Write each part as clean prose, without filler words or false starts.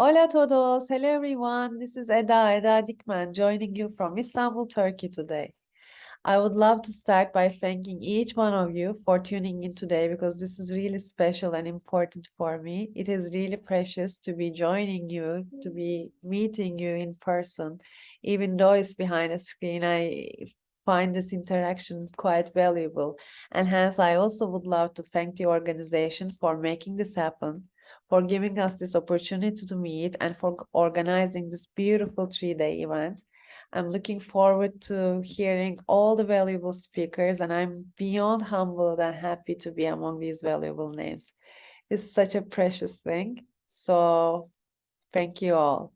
Hola a todos. Hello everyone. This is Eda Dikmen joining you from Istanbul, Turkey today. I would love to start by thanking each one of you for tuning in today because this is really special and important for me. It is really precious to be joining you, to be meeting you in person. Even though it's behind a screen, I find this interaction quite valuable. And hence, I also would love to thank the organization for making this happen, for giving us this opportunity to meet, and for organizing this beautiful 3-day event. I'm looking forward to hearing all the valuable speakers, and I'm beyond humbled and happy to be among these valuable names. It's such a precious thing. So thank you all.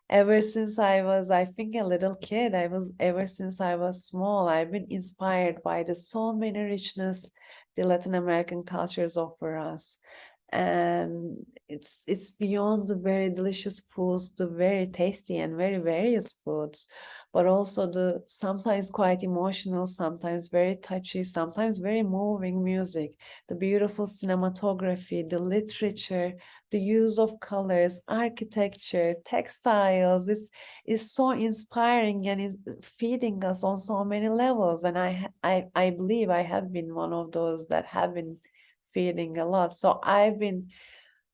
Ever since I was, I think, a little kid, ever since I was small, I've been inspired by the so many richness the Latin American cultures offer us. And it's beyond the very delicious foods, the very tasty and very various foods, but also the sometimes quite emotional, sometimes very touchy, sometimes very moving music, the beautiful cinematography, the literature, the use of colors, architecture, textiles. This is so inspiring and is feeding us on so many levels. And I believe I have been one of those that have been feeling a lot. So I've been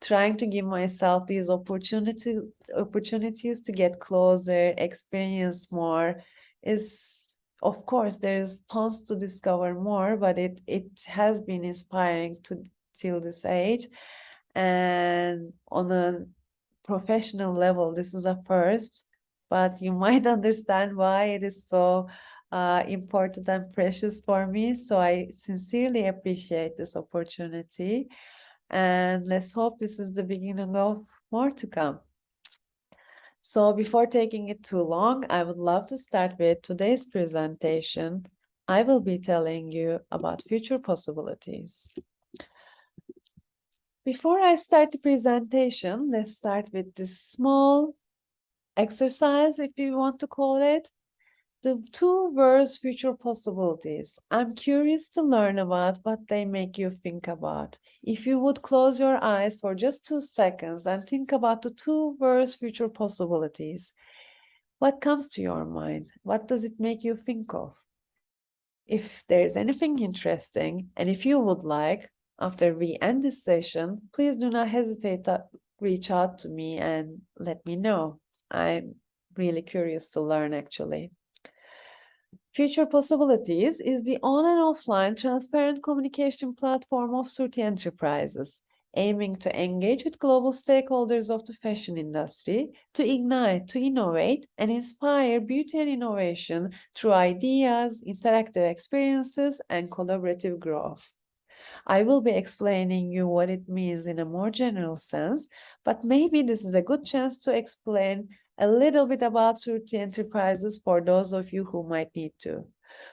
trying to give myself these opportunities to get closer, experience more. Is of course there's tons to discover more, but it has been inspiring to till this age. And on a professional level, this is a first, but you might understand why it is so important and precious for me. So I sincerely appreciate this opportunity, and let's hope this is the beginning of more to come. So before taking it too long, I would love to start with today's presentation. I will be telling you about future possibilities. Before I start the presentation, let's start with this small exercise, if you want to call it. The 2 words future possibilities. I'm curious to learn about what they make you think about. If you would close your eyes for just 2 seconds and think about the 2 words future possibilities, what comes to your mind? What does it make you think of? If there's anything interesting, and if you would like, after we end this session, please do not hesitate to reach out to me and let me know. I'm really curious to learn, actually. Future Possibilities is the on and offline transparent communication platform of SOORTY Enterprises, aiming to engage with global stakeholders of the fashion industry, to ignite, to innovate, and inspire beauty and innovation through ideas, interactive experiences, and collaborative growth. I will be explaining you what it means in a more general sense, but maybe this is a good chance to explain a little bit about SOORTY Enterprises for those of you who might need to.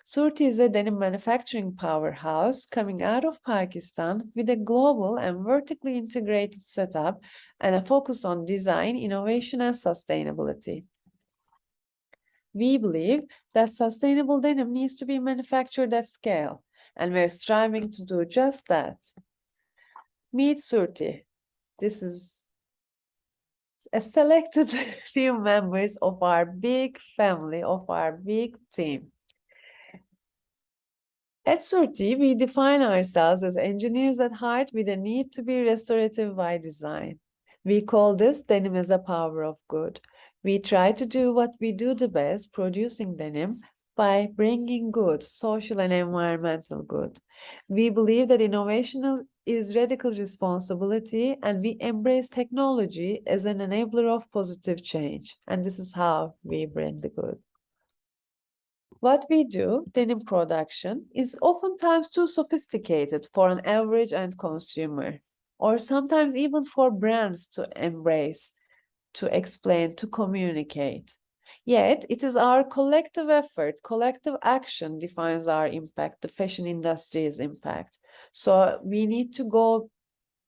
SOORTY is a denim manufacturing powerhouse coming out of Pakistan with a global and vertically integrated setup and a focus on design, innovation, and sustainability. We believe that sustainable denim needs to be manufactured at scale, and we're striving to do just that. Meet SOORTY. This is a selected few members of our big family, of our big team. At SOORTY, we define ourselves as engineers at heart with a need to be restorative by design. We call this denim as a power of good. We try to do what we do the best, producing denim, by bringing good, social and environmental good. We believe that innovation is radical responsibility, and we embrace technology as an enabler of positive change. And this is how we bring the good. What we do, denim production, is oftentimes too sophisticated for an average end consumer, or sometimes even for brands to embrace, to explain, to communicate. Yet, it is our collective effort, collective action defines our impact, the fashion industry's impact. So we need to go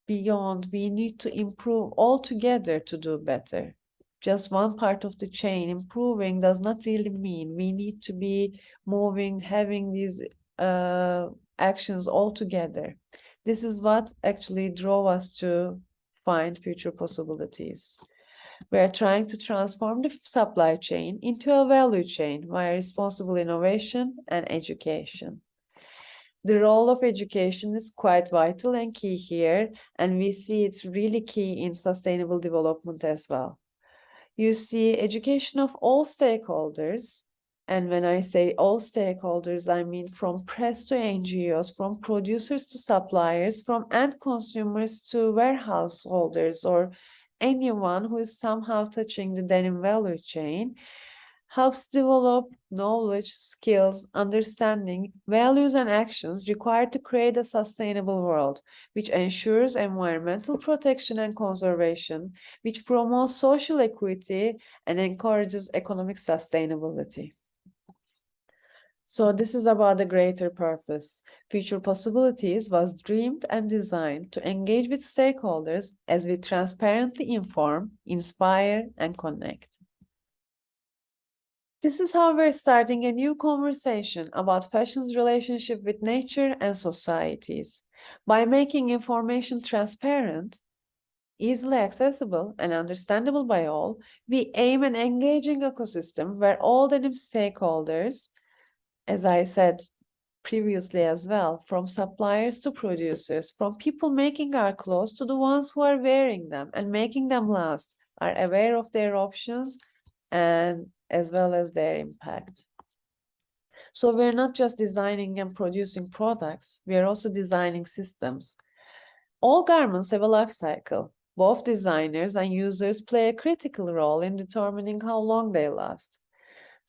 beyond, we need to improve all together to do better. Just one part of the chain improving does not really mean we need to be moving, having these actions all together. This is what actually drove us to find future possibilities. We are trying to transform the supply chain into a value chain via responsible innovation and education. The role of education is quite vital and key here, and we see it's really key in sustainable development as well. You see education of all stakeholders, and when I say all stakeholders, I mean from press to NGOs, from producers to suppliers, from end consumers to warehouse holders, or anyone who is somehow touching the denim value chain, helps develop knowledge, skills, understanding, values, and actions required to create a sustainable world, which ensures environmental protection and conservation, which promotes social equity and encourages economic sustainability. So this is about the greater purpose. Future Possibilities was dreamed and designed to engage with stakeholders as we transparently inform, inspire, and connect. This is how we're starting a new conversation about fashion's relationship with nature and societies. By making information transparent, easily accessible, and understandable by all, we aim an engaging ecosystem where all denim stakeholders, as I said previously as well, from suppliers to producers, from people making our clothes to the ones who are wearing them and making them last, are aware of their options and as well as their impact. So we're not just designing and producing products, we are also designing systems. All garments have a life cycle. Both designers and users play a critical role in determining how long they last.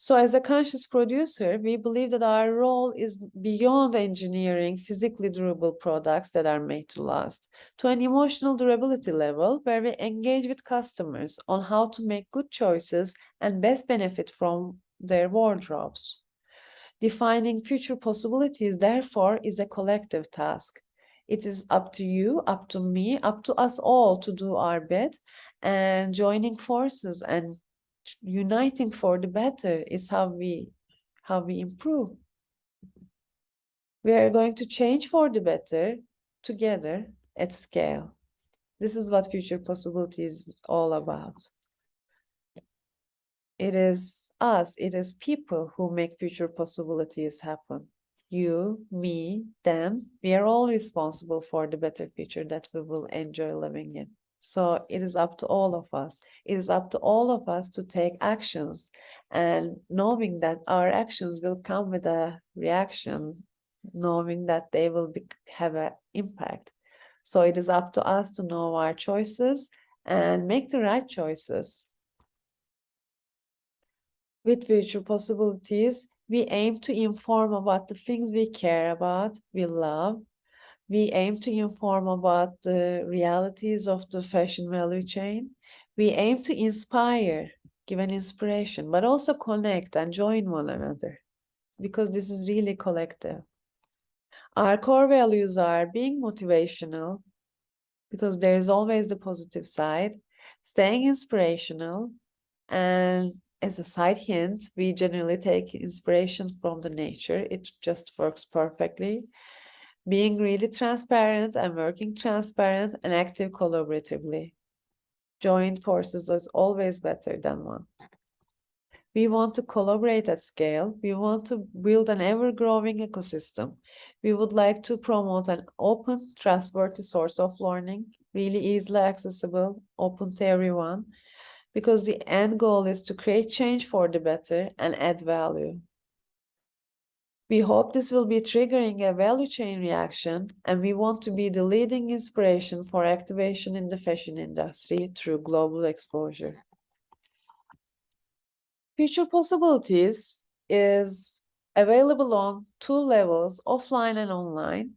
So as a conscious producer, we believe that our role is beyond engineering physically durable products that are made to last, to an emotional durability level where we engage with customers on how to make good choices and best benefit from their wardrobes. Defining future possibilities, therefore, is a collective task. It is up to you, up to me, up to us all to do our bit, and joining forces and uniting for the better is how we improve. We are going to change for the better together at scale. This is what Future Possibilities is all about. It is us, it is people who make future possibilities happen. You, me, them, we are all responsible for the better future that we will enjoy living in. So it is up to all of us. It is up to all of us to take actions, and knowing that our actions will come with a reaction, knowing that they will have an impact. So it is up to us to know our choices and make the right choices. With Future Possibilities, we aim to inform about the things we care about, we love. We aim to inform about the realities of the fashion value chain. We aim to inspire, give an inspiration, but also connect and join one another, because this is really collective. Our core values are being motivational, because there is always the positive side, staying inspirational, and as a side hint, we generally take inspiration from the nature. It just works perfectly. Being really transparent and working transparent and active collaboratively. Joint forces is always better than one. We want to collaborate at scale. We want to build an ever-growing ecosystem. We would like to promote an open, trustworthy source of learning, really easily accessible, open to everyone, because the end goal is to create change for the better and add value. We hope this will be triggering a value chain reaction, and we want to be the leading inspiration for activation in the fashion industry through global exposure. Future Possibilities is available on 2 levels, offline and online.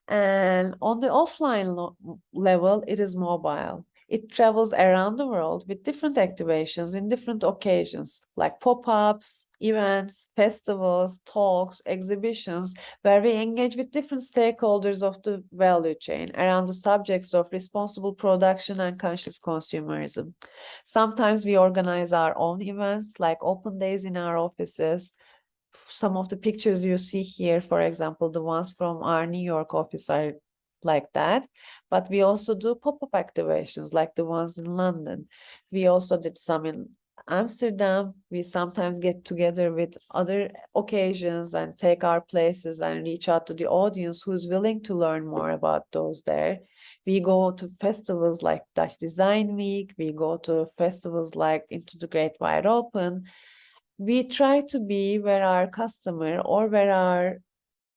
And on the offline level, it is mobile. It travels around the world with different activations in different occasions, like pop-ups, events, festivals, talks, exhibitions, where we engage with different stakeholders of the value chain around the subjects of responsible production and conscious consumerism. Sometimes we organize our own events, like open days in our offices. Some of the pictures you see here, for example, the ones from our New York office are like that, but we also do pop-up activations like the ones in London. We also did some in Amsterdam. We sometimes get together with other occasions and take our places and reach out to the audience who's willing to learn more about those there. We go to festivals like Dutch Design Week. We go to festivals like Into the Great Wide Open. We try to be where our customer or where our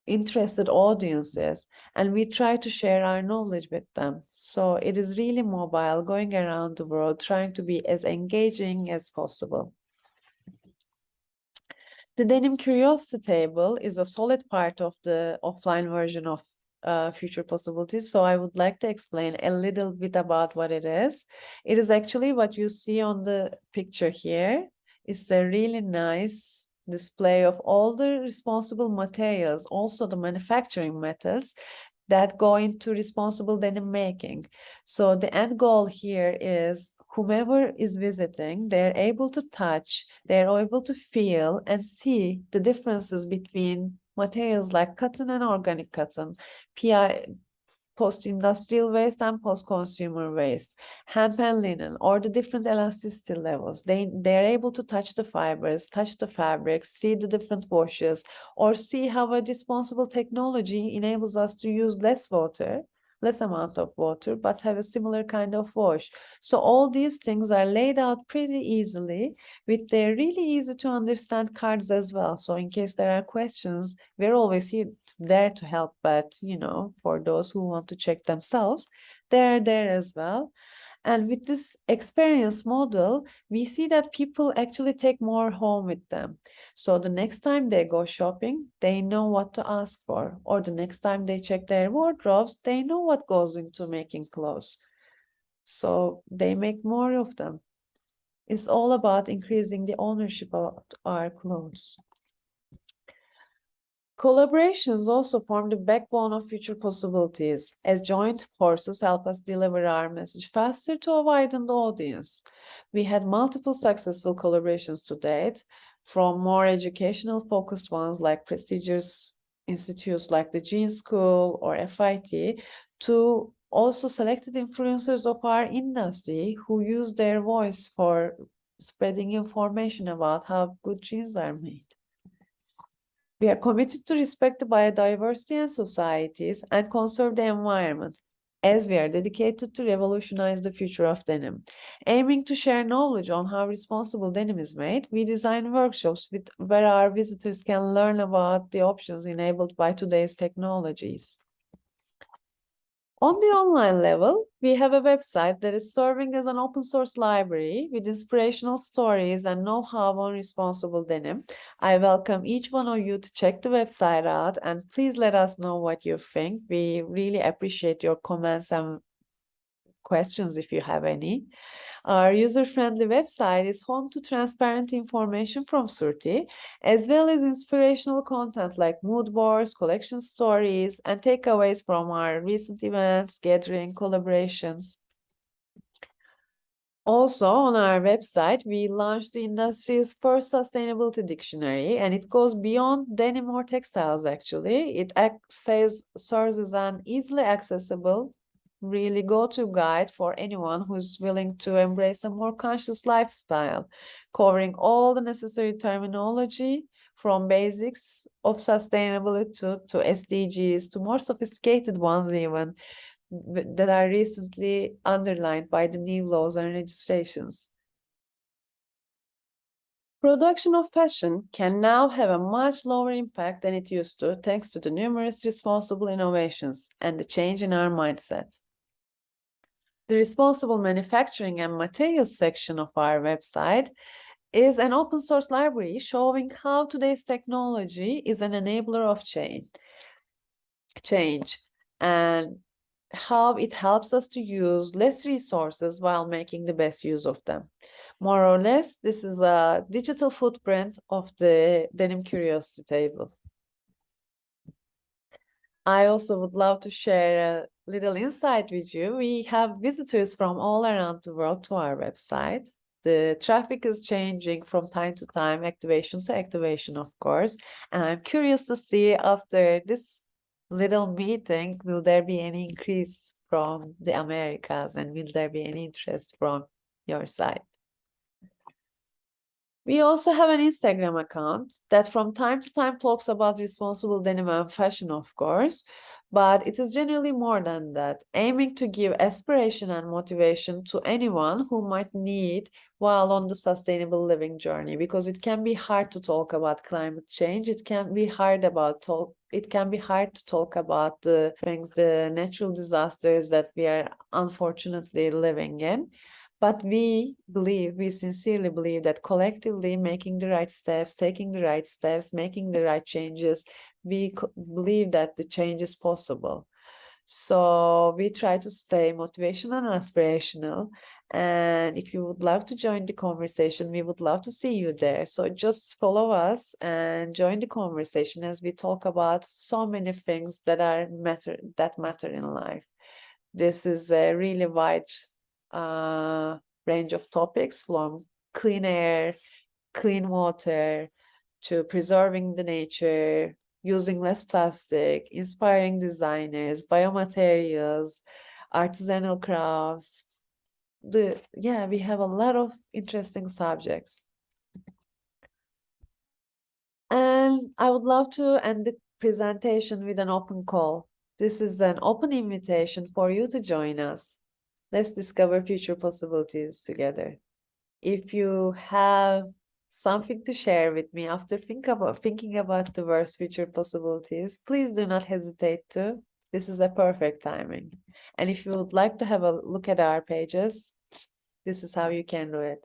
interested audience is, and we try to share our knowledge with them. So it is really mobile, going around the world, trying to be as engaging as possible. The Denim Curiosity Table is a solid part of the offline version of Future Possibilities. So I would like to explain a little bit about what it is. It is actually what you see on the picture here. It's a really nice display of all the responsible materials, also the manufacturing methods that go into responsible denim making. So the end goal here is whomever is visiting, they're able to touch, they're able to feel and see the differences between materials like cotton and organic cotton, PI, post-industrial waste and post-consumer waste, hemp and linen, or the different elasticity levels. They're able to touch the fibers, touch the fabrics, see the different washes, or see how a responsible technology enables us to use less amount of water, but have a similar kind of wash. So all these things are laid out pretty easily with their really easy to understand cards as well. So in case there are questions, we're always there to help, but for those who want to check themselves, they're there as well. And with this experience model, we see that people actually take more home with them. So the next time they go shopping, they know what to ask for. Or the next time they check their wardrobes, they know what goes into making clothes. So they make more of them. It's all about increasing the ownership of our clothes. Collaborations also form the backbone of future possibilities, as joint forces help us deliver our message faster to a widened audience. We had multiple successful collaborations to date, from more educational focused ones like prestigious institutes like the Jean School or FIT, to also selected influencers of our industry who use their voice for spreading information about how good jeans are made. We are committed to respect the biodiversity and societies and conserve the environment, as we are dedicated to revolutionize the future of denim. Aiming to share knowledge on how responsible denim is made, we design workshops where our visitors can learn about the options enabled by today's technologies. On the online level, we have a website that is serving as an open source library with inspirational stories and know-how on responsible denim. I welcome each one of you to check the website out, and please let us know what you think. We really appreciate your comments and questions if you have any. Our user-friendly website is home to transparent information from SOORTY, as well as inspirational content like mood boards, collection stories, and takeaways from our recent events, gathering, collaborations. Also, on our website, we launched the industry's first sustainability dictionary, and it goes beyond denim or textiles, actually. It serves as an easily accessible, really go-to guide for anyone who's willing to embrace a more conscious lifestyle, covering all the necessary terminology from basics of sustainability to SDGs to more sophisticated ones even that are recently underlined by the new laws and registrations. Production of fashion can now have a much lower impact than it used to, thanks to the numerous responsible innovations and the change in our mindset. The responsible manufacturing and materials section of our website is an open source library showing how today's technology is an enabler of change and how it helps us to use less resources while making the best use of them. More or less, this is a digital footprint of the Denim Curiosity Table. I also would love to share a little insight with you. We have visitors from all around the world to our website. The traffic is changing from time to time, activation to activation, of course. And I'm curious to see after this little meeting, will there be any increase from the Americas, and will there be any interest from your side? We also have an Instagram account that from time to time talks about responsible denim and fashion, of course, but it is generally more than that, aiming to give aspiration and motivation to anyone who might need while on the sustainable living journey, because it can be hard to talk about climate change. It can be hard to talk about the things, the natural disasters that we are unfortunately living in. But we sincerely believe that collectively making the right steps, taking the right steps, making the right changes, we believe that the change is possible. So we try to stay motivational and aspirational. And if you would love to join the conversation, we would love to see you there. So just follow us and join the conversation as we talk about so many things that matter in life. This is a really wide range of topics, from clean air, clean water, to preserving the nature, using less plastic, inspiring designers, biomaterials, artisanal crafts. We have a lot of interesting subjects. And I would love to end the presentation with an open call. This is an open invitation for you to join us. Let's discover future possibilities together. If you have something to share with me after thinking about the worst future possibilities, please do not hesitate to. This is a perfect timing. And if you would like to have a look at our pages, this is how you can do it.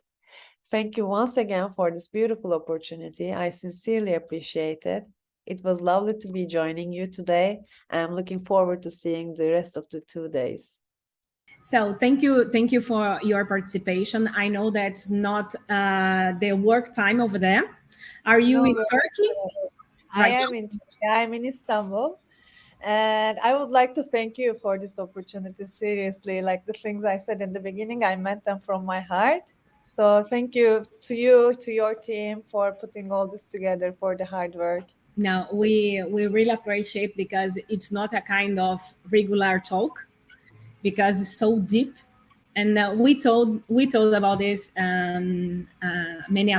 Thank you once again for this beautiful opportunity. I sincerely appreciate it. It was lovely to be joining you today. I'm looking forward to seeing the rest of the 2 days. So thank you for your participation. I know that's not the work time over there. Are you in Turkey? I am in Turkey. I'm in Istanbul. And I would like to thank you for this opportunity. Seriously, like the things I said in the beginning, I meant them from my heart. So thank you, to your team, for putting all this together, for the hard work. No, we really appreciate, because it's not a kind of regular talk, because it's so deep. And we told about this a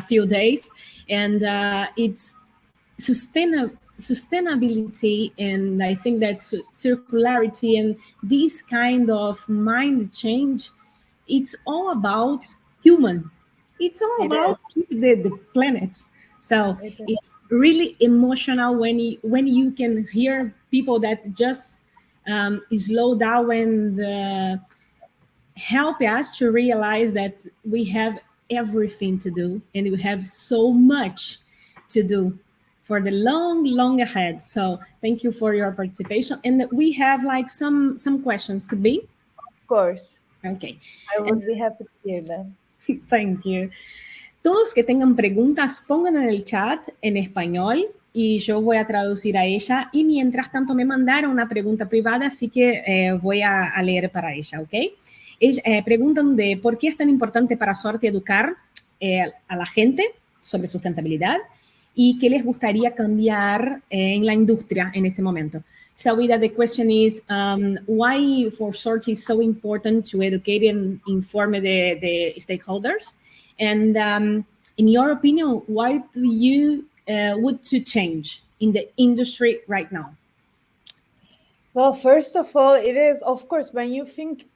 few days, and it's sustainability, and I think that circularity and this kind of mind change, it's all about human. It's all It about is. the planet. So It is. it's really emotional when you can hear people that just slow down and help us to realize that we have everything to do, and we have so much to do for the long ahead. So thank you for your participation, and we have like some questions, could be. Of course. Okay. I would be happy to hear them. Thank you. Todos que tengan preguntas, pongan en el chat en español y yo voy a traducir a ella. Y mientras tanto me mandaron una pregunta privada, así que voy a leer para ella, ¿ok? Preguntan de por qué es tan importante para SOORTY educar a la gente sobre sustentabilidad y qué les gustaría cambiar en la industria en ese momento. So Eda, the question is, why for SOORTY is so important to educate and inform the stakeholders? And in your opinion, why do you would to change in the industry right now? Well, first of all, it is, of course, when you think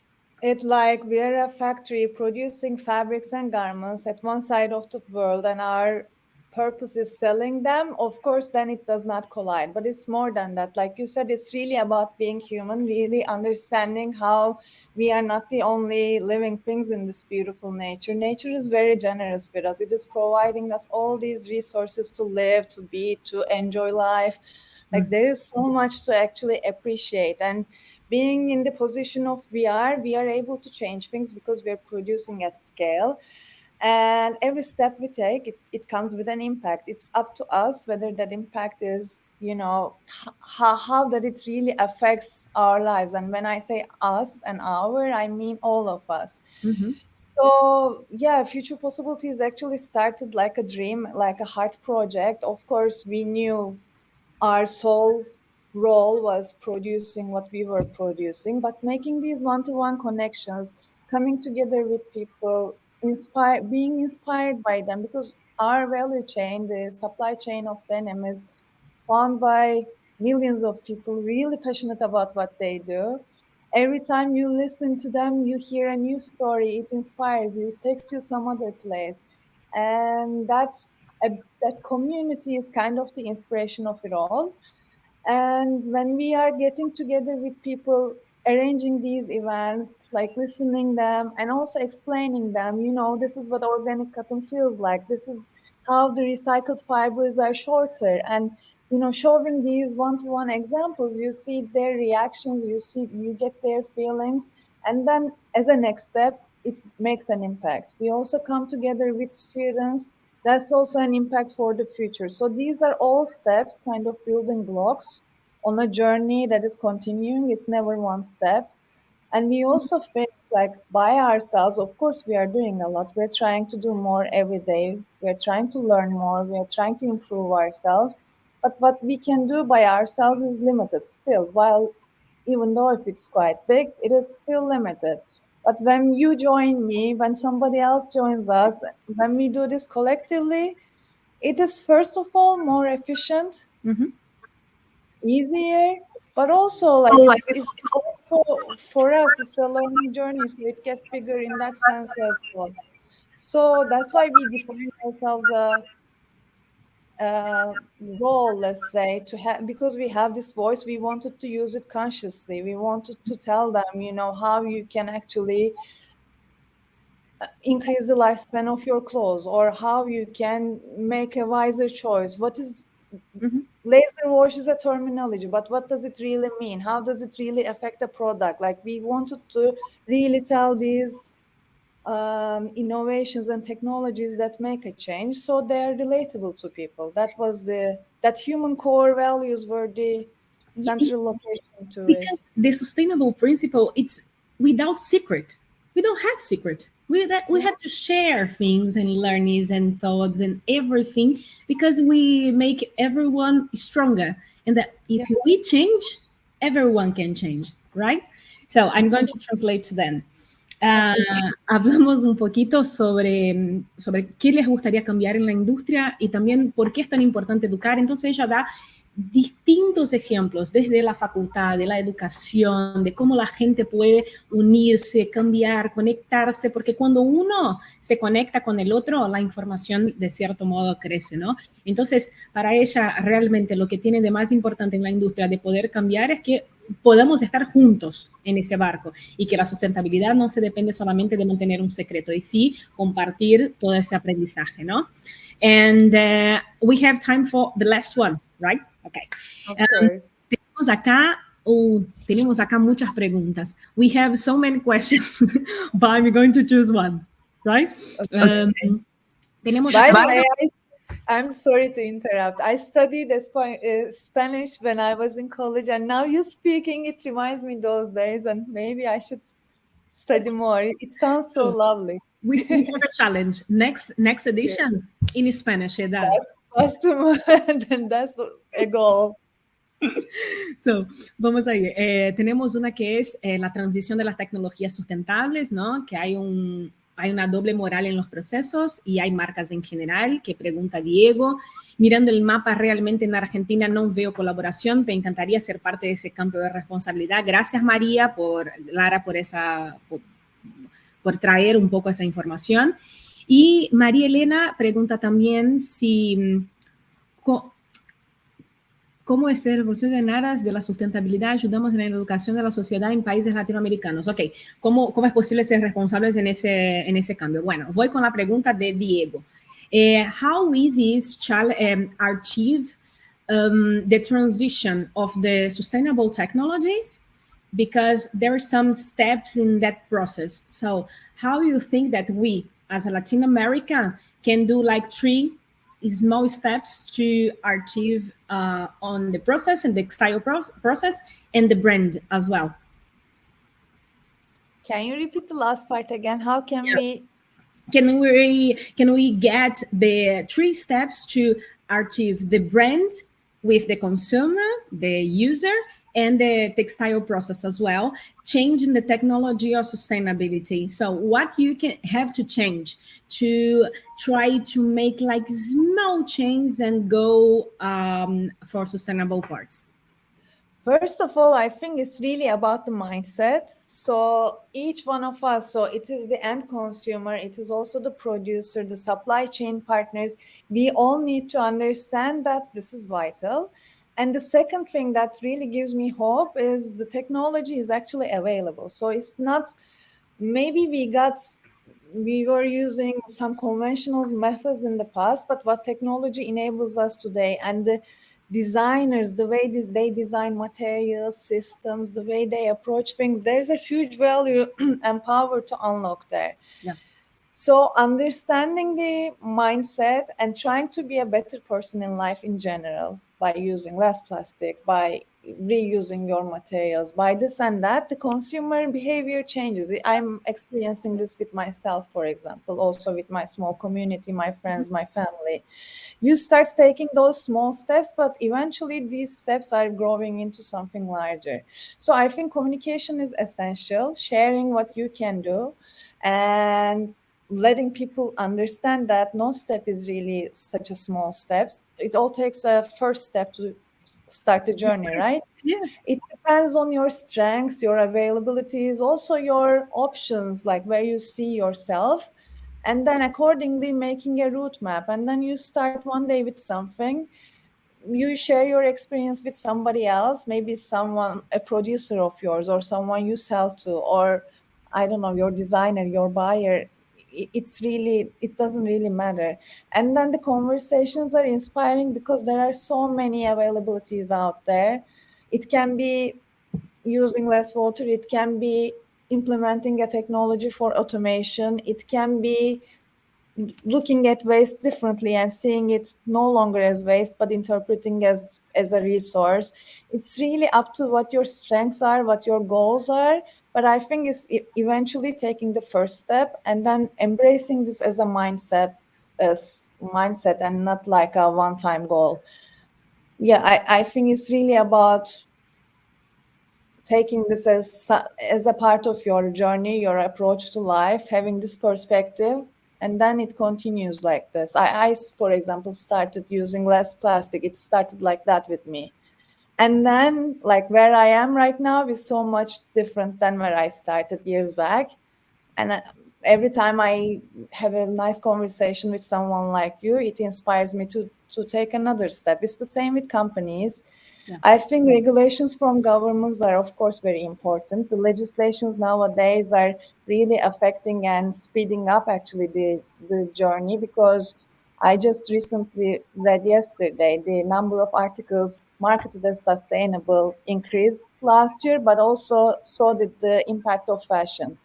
it like we're a factory producing fabrics and garments at one side of the world, and our purpose is selling them, of course, then it does not collide. But it's more than that. Like you said, it's really about being human, really understanding how we are not the only living things in this beautiful nature. Nature is very generous with us. It is providing us all these resources to live, to be, to enjoy life. Like there is so much to actually appreciate. And being in the position of we are able to change things because we're producing at scale. And every step we take, it comes with an impact. It's up to us whether that impact is, how that it really affects our lives. And when I say us and our, I mean all of us. So yeah, Future Possibilities actually started like a dream, like a heart project. Of course, we knew our soul role was producing what we were producing, but making these one-to-one connections, coming together with people, being inspired by them, because our value chain, the supply chain of denim, is found by millions of people really passionate about what they do. Every time you listen to them, you hear a new story, it inspires you, it takes you some other place. And that community is kind of the inspiration of it all. And when we are getting together with people, arranging these events, like listening them and also explaining them, this is what organic cotton feels like. This is how the recycled fibers are shorter. And, showing these one-to-one examples, you see their reactions, you get their feelings. And then as a next step, it makes an impact. We also come together with students. That's also an impact for the future. So these are all steps, kind of building blocks on a journey that is continuing. It's never one step. And we also feel like by ourselves, of course, we are doing a lot. We're trying to do more every day. We're trying to learn more. We're trying to improve ourselves. But what we can do by ourselves is limited still. While even though if it's quite big, it is still limited. But when you join me, when somebody else joins us, when we do this collectively, it is first of all more efficient, easier, but also like it's also for us, it's a learning journey, so it gets bigger in that sense as well. So that's why we define ourselves a role, let's say, to have, because we have this voice, we wanted to use it consciously. We wanted to tell them, how you can actually increase the lifespan of your clothes, or how you can make a wiser choice. What is laser wash is a terminology, but what does it really mean? How does it really affect the product? Like, we wanted to really tell these innovations and technologies that make a change, so they're relatable to people. That human core values were the central location to it. Because the sustainable principle, it's without secret. We don't have secret. We have to share things and learnings and thoughts and everything, because we make everyone stronger. And that if we change, everyone can change, right? So I'm going to translate to them. Hablamos un poquito sobre qué les gustaría cambiar en la industria y también por qué es tan importante educar. Entonces ella da distintos ejemplos desde la facultad, de la educación, de cómo la gente puede unirse, cambiar, conectarse, porque cuando uno se conecta con el otro, la información de cierto modo crece, ¿no? Entonces, para ella realmente lo que tiene de más importante en la industria de poder cambiar es que podamos estar juntos en ese barco y que la sustentabilidad no se depende solamente de mantener un secreto y sí compartir todo ese aprendizaje, ¿no? And we have time for the last one, right? Okay. Tenemos acá muchas preguntas. We have so many questions, but I'm going to choose one, right? Tenemos By acá. the way, I'm sorry to interrupt. I studied Spanish when I was in college, and now you speaking, it reminds me those days, and maybe I should study more. It sounds so lovely. We have a challenge. Next edition in Spanish, Eda. That's a goal. So, vamos a ir. Tenemos una que es la transición de las tecnologías sustentables, ¿no? Que hay una doble moral en los procesos y hay marcas en general, que pregunta Diego. Mirando el mapa, realmente en Argentina no veo colaboración. Me encantaría ser parte de ese cambio de responsabilidad. Gracias, María, Lara, por traer un poco esa información. Y María Elena pregunta también si cómo es el proceso en aras de la sustentabilidad ayudamos en la educación de la sociedad en países latinoamericanos. Ok, ¿cómo es posible ser responsables en ese cambio? Bueno, voy con la pregunta de Diego. How easy is achieve the transition of the sustainable technologies? Because there are some steps in that process. So how do you think that we, as a Latin America, can do like 3 small steps to achieve on the process and the textile process and the brand as well? Can you repeat the last part again? How can we get the 3 steps to achieve the brand, with the consumer, the user, and the textile process as well, changing the technology or sustainability. So what you can have to change to try to make like small changes and go for sustainable parts? First of all, I think it's really about the mindset. So each one of us, so it is the end consumer, it is also the producer, the supply chain partners. We all need to understand that this is vital. And the second thing that really gives me hope is the technology is actually available. So it's not, maybe we were using some conventional methods in the past, but what technology enables us today, and the designers, the way they design materials, systems, the way they approach things, there's a huge value and power to unlock there. Yeah. So understanding the mindset and trying to be a better person in life in general by using less plastic, by reusing your materials, by this and that, the consumer behavior changes. I'm experiencing this with myself, for example, also with my small community, my friends, my family. You start taking those small steps, but eventually these steps are growing into something larger. So I think communication is essential, sharing what you can do, and letting people understand that no step is really such a small step. It all takes a first step to start the journey, right? Yeah. It depends on your strengths, your availabilities, also your options, like where you see yourself, and then accordingly making a route map. And then you start one day with something, you share your experience with somebody else, maybe someone, a producer of yours, or someone you sell to, or I don't know, your designer, your buyer. It's really, it doesn't really matter. And then the conversations are inspiring because there are so many availabilities out there. It can be using less water, it can be implementing a technology for automation, it can be looking at waste differently and seeing it no longer as waste but interpreting as a resource. It's really up to what your strengths are, what your goals are, but I think it's eventually taking the first step and then embracing this as a mindset and not like a one-time goal. Yeah, I think it's really about taking this as a part of your journey, your approach to life, having this perspective, and then it continues like this. I for example, started using less plastic. It started like that with me. And then, like, where I am right now is so much different than where I started years back. And every time I have a nice conversation with someone like you, it inspires me to take another step. It's the same with companies. Yeah. I think regulations from governments are, of course, very important. The legislations nowadays are really affecting and speeding up actually the journey, because I just recently read yesterday the number of articles marketed as sustainable increased last year, but also so did the impact of fashion.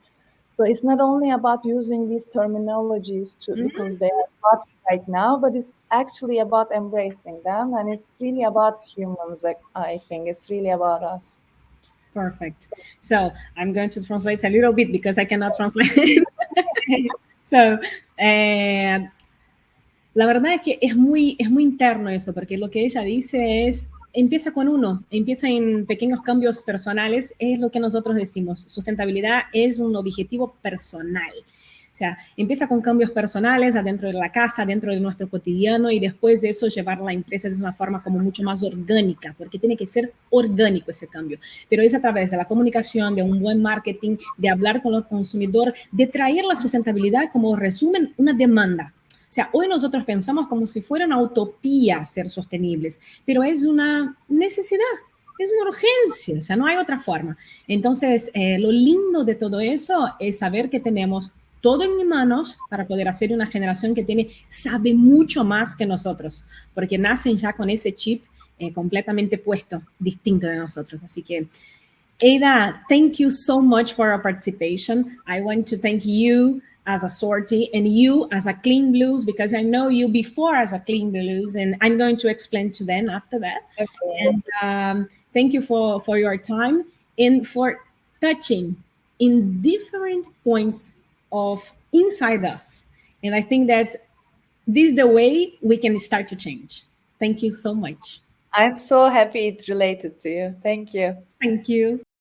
So it's not only about using these terminologies because they are hot right now, but it's actually about embracing them. And it's really about humans, I think. It's really about us. Perfect. So I'm going to translate a little bit because I cannot translate. So, la verdad es que es muy interno eso, porque lo que ella dice es, empieza con uno, empieza en pequeños cambios personales, es lo que nosotros decimos, sustentabilidad es un objetivo personal. O sea, empieza con cambios personales adentro de la casa, dentro de nuestro cotidiano, y después de eso llevar la empresa de una forma como mucho más orgánica, porque tiene que ser orgánico ese cambio. Pero es a través de la comunicación, de un buen marketing, de hablar con el consumidor, de traer la sustentabilidad como resumen, una demanda. O sea, hoy nosotros pensamos como si fuera una utopía ser sostenibles, pero es una necesidad, es una urgencia, o sea, no hay otra forma. Entonces, lo lindo de todo eso es saber que tenemos todo en mis manos para poder hacer una generación que sabe mucho más que nosotros, porque nacen ya con ese chip completamente puesto, distinto de nosotros. Así que, Eda, thank you so much for our participation. I want to thank you as a SOORTY and you as a Clean Blues, because I know you before as a Clean Blues, and I'm going to explain to them after that. Okay. And thank you for your time and for touching in different points of inside us. And I think that this is the way we can start to change. Thank you so much. I'm so happy it related to you. Thank you. Thank you.